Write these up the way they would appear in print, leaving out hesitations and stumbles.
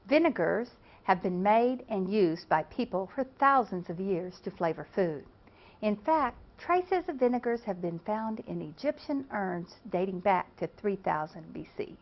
Vinegars have been made and used by people for thousands of years to flavor food. In fact, traces of vinegars have been found in Egyptian urns dating back to 3000 BC.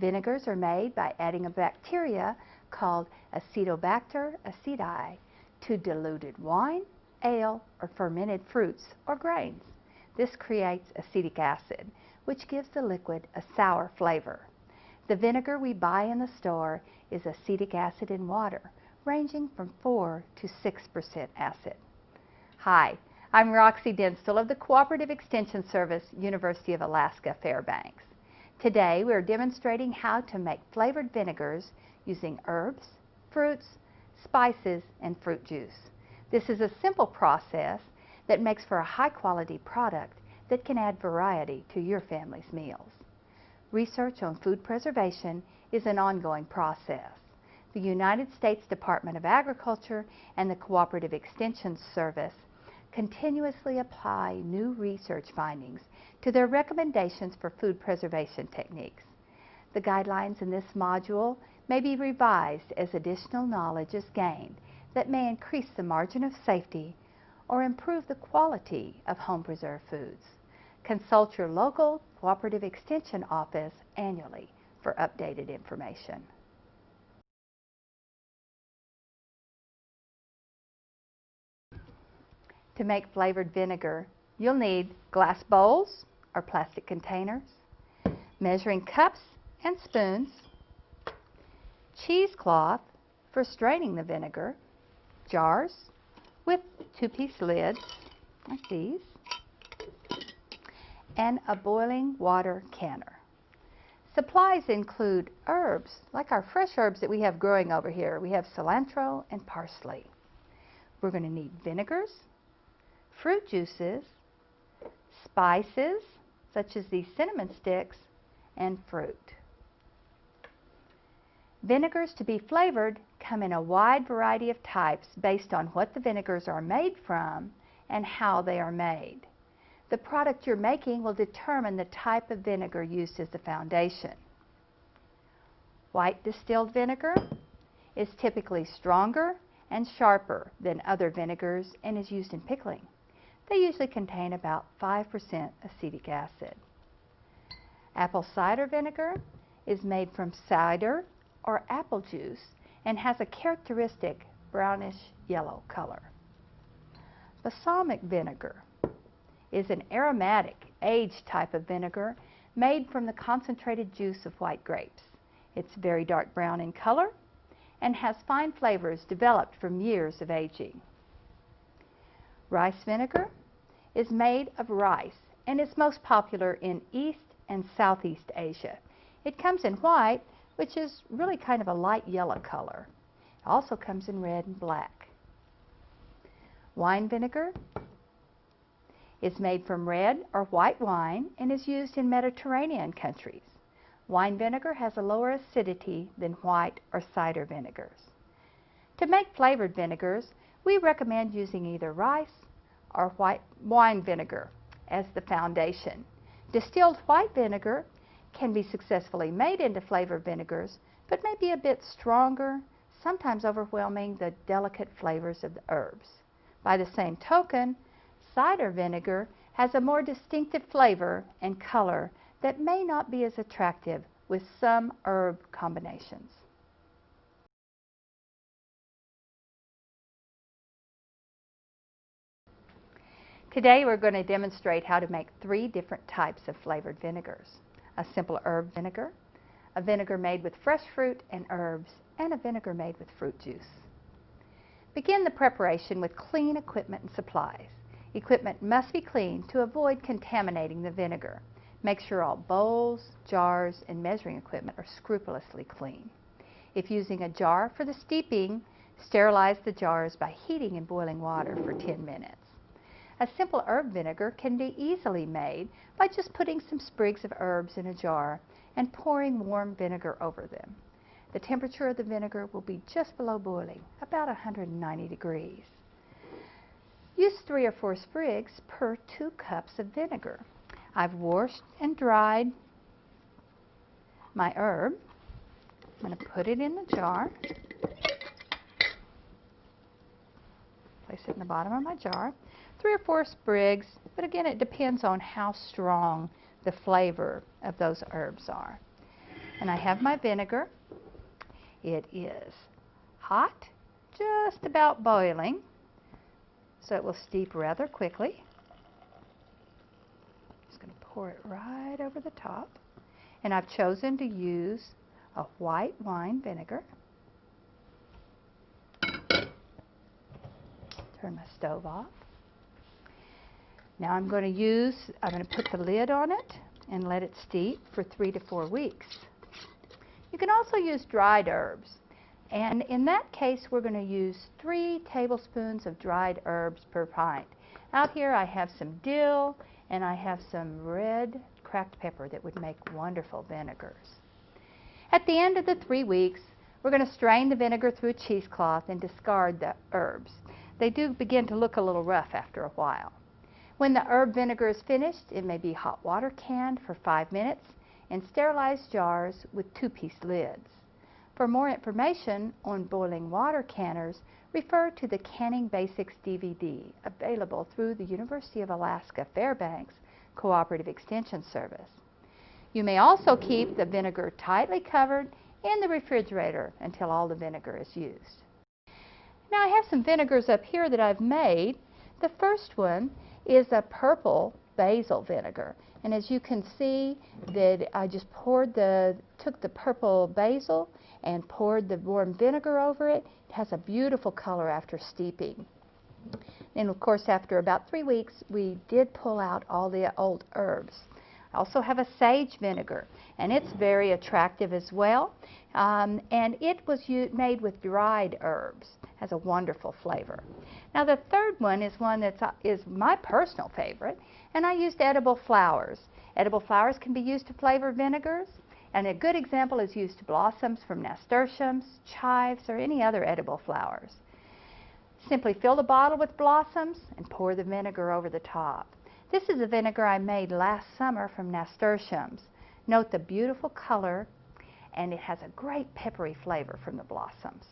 Vinegars are made by adding a bacteria called Acetobacter aceti to diluted wine, ale, or fermented fruits or grains. This creates acetic acid, which gives the liquid a sour flavor. The vinegar we buy in the store is acetic acid in water, ranging from 4 to 6% acid. Hi, I'm Roxy Denstall of the Cooperative Extension Service, University of Alaska, Fairbanks. Today we are demonstrating how to make flavored vinegars using herbs, fruits, spices, and fruit juice. This is a simple process that makes for a high-quality product that can add variety to your family's meals. Research on food preservation is an ongoing process. The United States Department of Agriculture and the Cooperative Extension Service continuously apply new research findings to their recommendations for food preservation techniques. The guidelines in this module may be revised as additional knowledge is gained that may increase the margin of safety or improve the quality of home-preserved foods. Consult your local Cooperative Extension office annually for updated information. To make flavored vinegar, you'll need glass bowls or plastic containers, measuring cups and spoons, cheesecloth for straining the vinegar, jars with two-piece lids like these, and a boiling water canner. Supplies include herbs, like our fresh herbs that we have growing over here. We have cilantro and parsley. We're going to need vinegars, fruit juices, spices, such as these cinnamon sticks, and fruit. Vinegars to be flavored come in a wide variety of types based on what the vinegars are made from and how they are made. The product you're making will determine the type of vinegar used as the foundation. White distilled vinegar is typically stronger and sharper than other vinegars and is used in pickling. They usually contain about 5% acetic acid. Apple cider vinegar is made from cider or apple juice and has a characteristic brownish yellow color. Balsamic vinegar is an aromatic, aged type of vinegar made from the concentrated juice of white grapes. It's very dark brown in color and has fine flavors developed from years of aging. Rice vinegar is made of rice and is most popular in East and Southeast Asia. It comes in white, which is really kind of a light yellow color. It also comes in red and black. Wine vinegar is made from red or white wine and is used in Mediterranean countries. Wine vinegar has a lower acidity than white or cider vinegars. To make flavored vinegars, we recommend using either rice or white wine vinegar as the foundation. Distilled white vinegar can be successfully made into flavored vinegars, but may be a bit stronger, sometimes overwhelming the delicate flavors of the herbs. By the same token, cider vinegar has a more distinctive flavor and color that may not be as attractive with some herb combinations. Today we're going to demonstrate how to make 3 different types of flavored vinegars. A simple herb vinegar, a vinegar made with fresh fruit and herbs, and a vinegar made with fruit juice. Begin the preparation with clean equipment and supplies. Equipment must be clean to avoid contaminating the vinegar. Make sure all bowls, jars, and measuring equipment are scrupulously clean. If using a jar for the steeping, sterilize the jars by heating in boiling water for 10 minutes. A simple herb vinegar can be easily made by just putting some sprigs of herbs in a jar and pouring warm vinegar over them. The temperature of the vinegar will be just below boiling, about 190 degrees. Use 3 or 4 sprigs per 2 cups of vinegar. I've washed and dried my herb. I'm going to put it in the jar. Place it in the bottom of my jar. 3 or 4 sprigs, but again it depends on how strong the flavor of those herbs are. And I have my vinegar. It is hot, just about boiling, so it will steep rather quickly. Just going to pour it right over the top. And I've chosen to use a white wine vinegar. Turn my stove off. Now I'm going to put the lid on it and let it steep for 3 to 4 weeks. You can also use dried herbs. And in that case, we're going to use 3 tablespoons of dried herbs per pint. Out here I have some dill and I have some red cracked pepper that would make wonderful vinegars. At the end of the 3 weeks, we're going to strain the vinegar through a cheesecloth and discard the herbs. They do begin to look a little rough after a while. When the herb vinegar is finished, it may be hot water canned for 5 minutes in sterilized jars with 2-piece lids. For more information on boiling water canners, refer to the Canning Basics DVD, available through the University of Alaska Fairbanks Cooperative Extension Service. You may also keep the vinegar tightly covered in the refrigerator until all the vinegar is used. Now I have some vinegars up here that I've made. The first one is a purple basil vinegar. And as you can see, that I just took the purple basil and poured the warm vinegar over it. It has a beautiful color after steeping. And of course, after about 3 weeks, we did pull out all the old herbs. I also have a sage vinegar, and it's very attractive as well. And it was made with dried herbs. Has a wonderful flavor. Now the third one is one that is my personal favorite, and I used edible flowers. Edible flowers can be used to flavor vinegars, and a good example is used blossoms from nasturtiums, chives, or any other edible flowers. Simply fill the bottle with blossoms and pour the vinegar over the top. This is a vinegar I made last summer from nasturtiums. Note the beautiful color, and it has a great peppery flavor from the blossoms.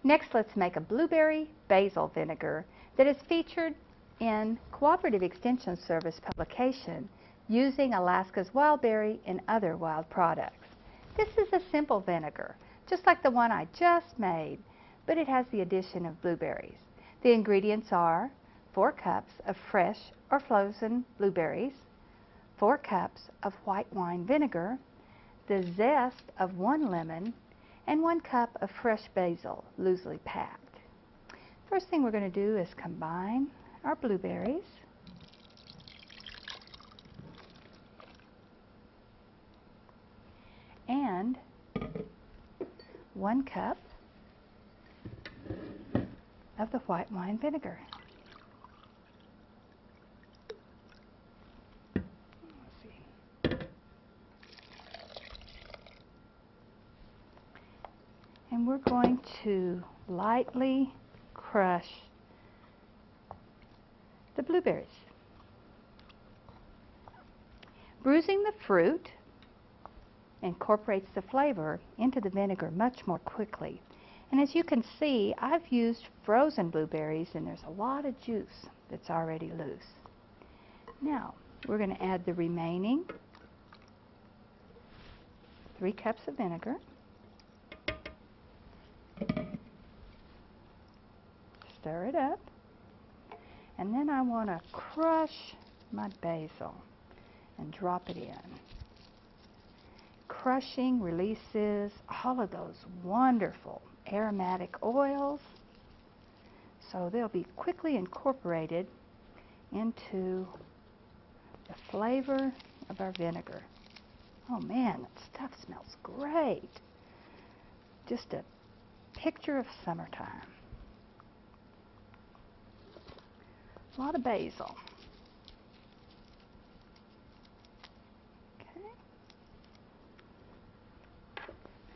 Next, let's make a blueberry basil vinegar that is featured in Cooperative Extension Service publication using Alaska's wild berry and other wild products. This is a simple vinegar, just like the one I just made, but it has the addition of blueberries. The ingredients are 4 cups of fresh or frozen blueberries, 4 cups of white wine vinegar, the zest of 1 lemon, and 1 cup of fresh basil, loosely packed. First thing we're going to do is combine our blueberries and 1 cup of the white wine vinegar. And we're going to lightly crush the blueberries. Bruising the fruit incorporates the flavor into the vinegar much more quickly. And as you can see, I've used frozen blueberries, and there's a lot of juice that's already loose. Now, we're going to add the remaining 3 cups of vinegar. Stir it up, and then I want to crush my basil and drop it in. Crushing releases all of those wonderful aromatic oils, so they'll be quickly incorporated into the flavor of our vinegar. Oh man, that stuff smells great. Just a picture of summertime. A lot of basil. Okay.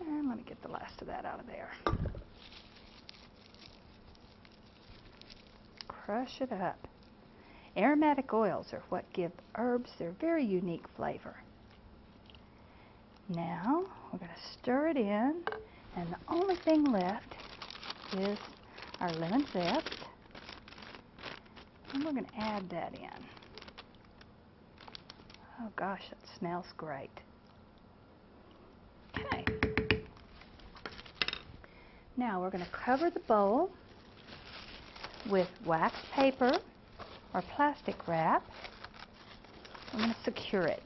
And let me get the last of that out of there. Crush it up. Aromatic oils are what give herbs their very unique flavor. Now we're going to stir it in, and the only thing left is our lemon zest, and we're going to add that in. Oh gosh, that smells great. Okay. Now we're going to cover the bowl with wax paper or plastic wrap. I'm going to secure it.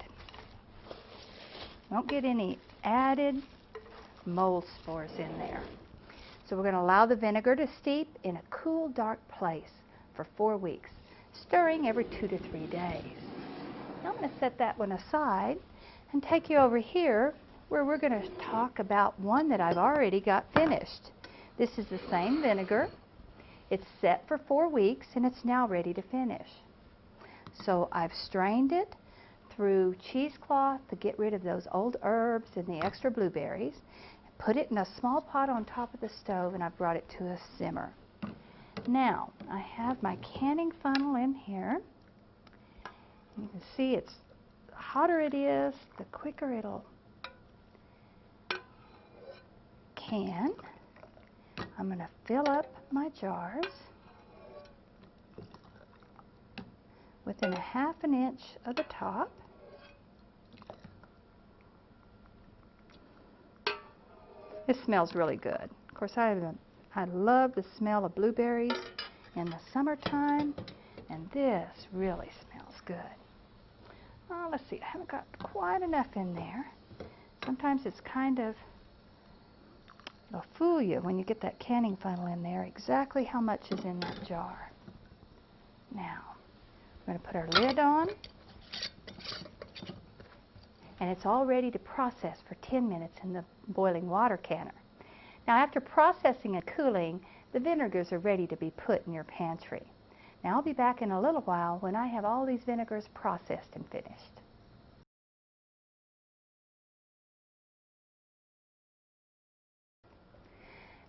Don't get any added mold spores in there. So we're going to allow the vinegar to steep in a cool, dark place for 4 weeks, stirring every 2 to 3 days. Now I'm going to set that one aside and take you over here where we're going to talk about one that I've already got finished. This is the same vinegar. It's set for 4 weeks and it's now ready to finish. So I've strained it through cheesecloth to get rid of those old herbs and the extra blueberries. Put it in a small pot on top of the stove, and I've brought it to a simmer. Now I have my canning funnel in here. You can see the hotter it is, the quicker it'll can. I'm going to fill up my jars within a ½ an inch of the top. It smells really good. Of course, I love the smell of blueberries in the summertime, and this really smells good. Oh, let's see, I haven't got quite enough in there. Sometimes it's kind of, it'll fool you when you get that canning funnel in there, exactly how much is in that jar. Now, we're going to put our lid on, and it's all ready to process for 10 minutes in the boiling water canner. Now, after processing and cooling, the vinegars are ready to be put in your pantry. Now, I'll be back in a little while when I have all these vinegars processed and finished.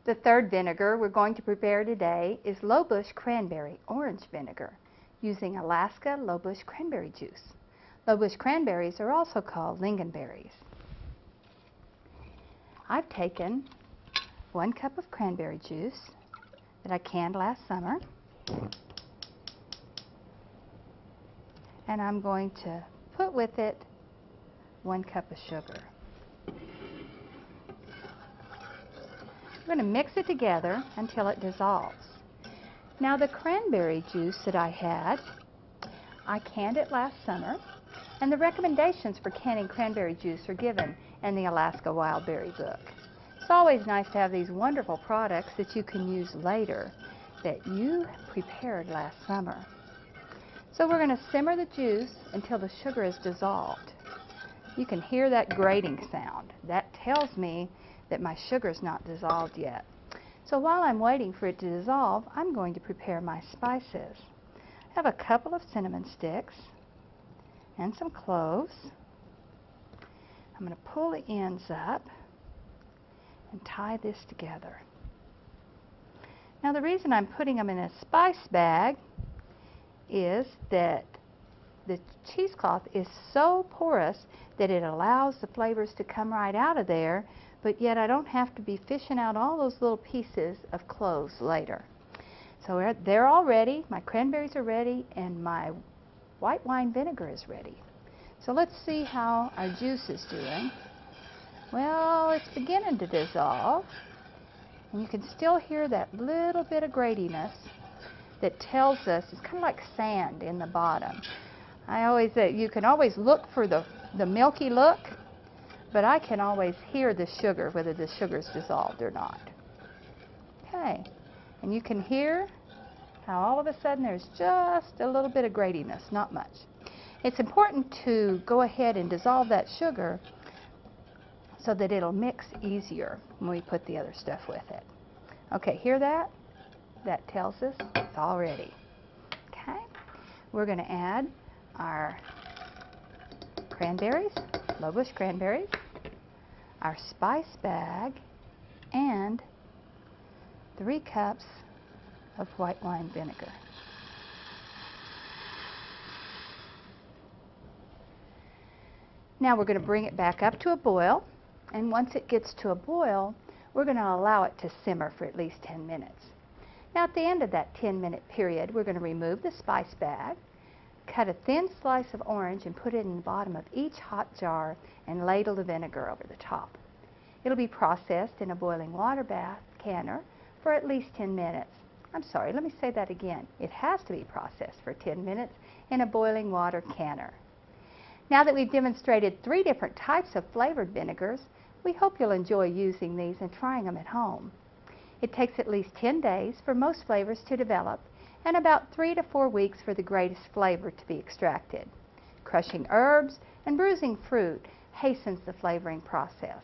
The third vinegar we're going to prepare today is low-bush cranberry orange vinegar using Alaska low-bush cranberry juice. Low-bush cranberries are also called lingonberries. I've taken 1 cup of cranberry juice that I canned last summer, and I'm going to put with it 1 cup of sugar. I'm going to mix it together until it dissolves. Now, the cranberry juice that I had, I canned it last summer, and the recommendations for canning cranberry juice are given in the Alaska Wild Berry book. It's always nice to have these wonderful products that you can use later that you prepared last summer. So we're going to simmer the juice until the sugar is dissolved. You can hear that grating sound. That tells me that my sugar's not dissolved yet. So while I'm waiting for it to dissolve, I'm going to prepare my spices. I have a couple of cinnamon sticks and some cloves. I'm going to pull the ends up and tie this together. Now, the reason I'm putting them in a spice bag is that the cheesecloth is so porous that it allows the flavors to come right out of there, but yet I don't have to be fishing out all those little pieces of cloves later. So they're all ready, my cranberries are ready, and my white wine vinegar is ready. So let's see how our juice is doing. Well, it's beginning to dissolve, and you can still hear that little bit of gratiness that tells us it's kind of like sand in the bottom. I always say you can always look for the milky look, but I can always hear the sugar, whether the sugar's dissolved or not. Okay, and you can hear how all of a sudden there's just a little bit of gratiness, not much. It's important to go ahead and dissolve that sugar so that it'll mix easier when we put the other stuff with it. Okay, hear that? That tells us it's all ready. Okay, we're going to add our cranberries, low-bush cranberries, our spice bag, and 3 cups of white wine vinegar. Now we're going to bring it back up to a boil, and once it gets to a boil, we're going to allow it to simmer for at least 10 minutes. Now at the end of that 10-minute period, we're going to remove the spice bag, cut a thin slice of orange and put it in the bottom of each hot jar and ladle the vinegar over the top. It'll be processed in a boiling water bath canner for at least 10 minutes. I'm sorry, let me say that again. It has to be processed for 10 minutes in a boiling water canner. Now that we've demonstrated 3 different types of flavored vinegars, we hope you'll enjoy using these and trying them at home. It takes at least 10 days for most flavors to develop and about 3 to 4 weeks for the greatest flavor to be extracted. Crushing herbs and bruising fruit hastens the flavoring process.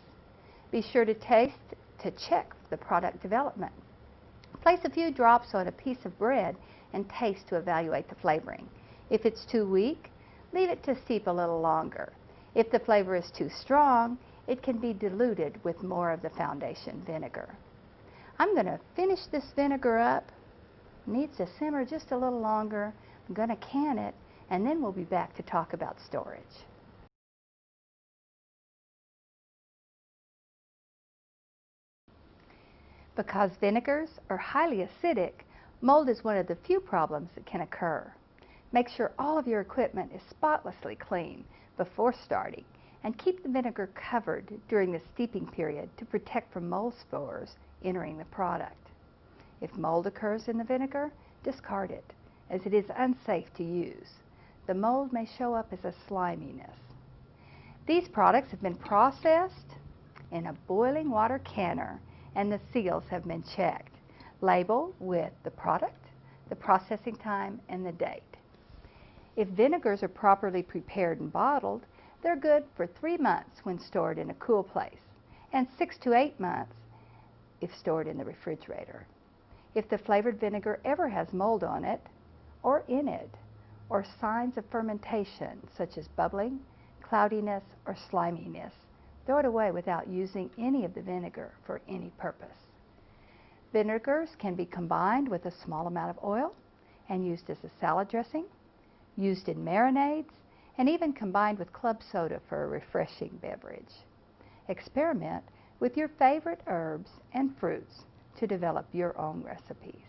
Be sure to taste to check the product development. Place a few drops on a piece of bread and taste to evaluate the flavoring. If it's too weak, leave it to steep a little longer. If the flavor is too strong, it can be diluted with more of the foundation vinegar. I'm going to finish this vinegar up. It needs to simmer just a little longer. I'm going to can it, and then we'll be back to talk about storage. Because vinegars are highly acidic, mold is one of the few problems that can occur. Make sure all of your equipment is spotlessly clean before starting, and keep the vinegar covered during the steeping period to protect from mold spores entering the product. If mold occurs in the vinegar, discard it, as it is unsafe to use. The mold may show up as a sliminess. These products have been processed in a boiling water canner, and the seals have been checked. Label with the product, the processing time, and the date. If vinegars are properly prepared and bottled, they're good for 3 months when stored in a cool place, and 6 to 8 months if stored in the refrigerator. If the flavored vinegar ever has mold on it, or in it, or signs of fermentation such as bubbling, cloudiness, or sliminess, throw it away without using any of the vinegar for any purpose. Vinegars can be combined with a small amount of oil and used as a salad dressing, used in marinades, and even combined with club soda for a refreshing beverage. Experiment with your favorite herbs and fruits to develop your own recipes.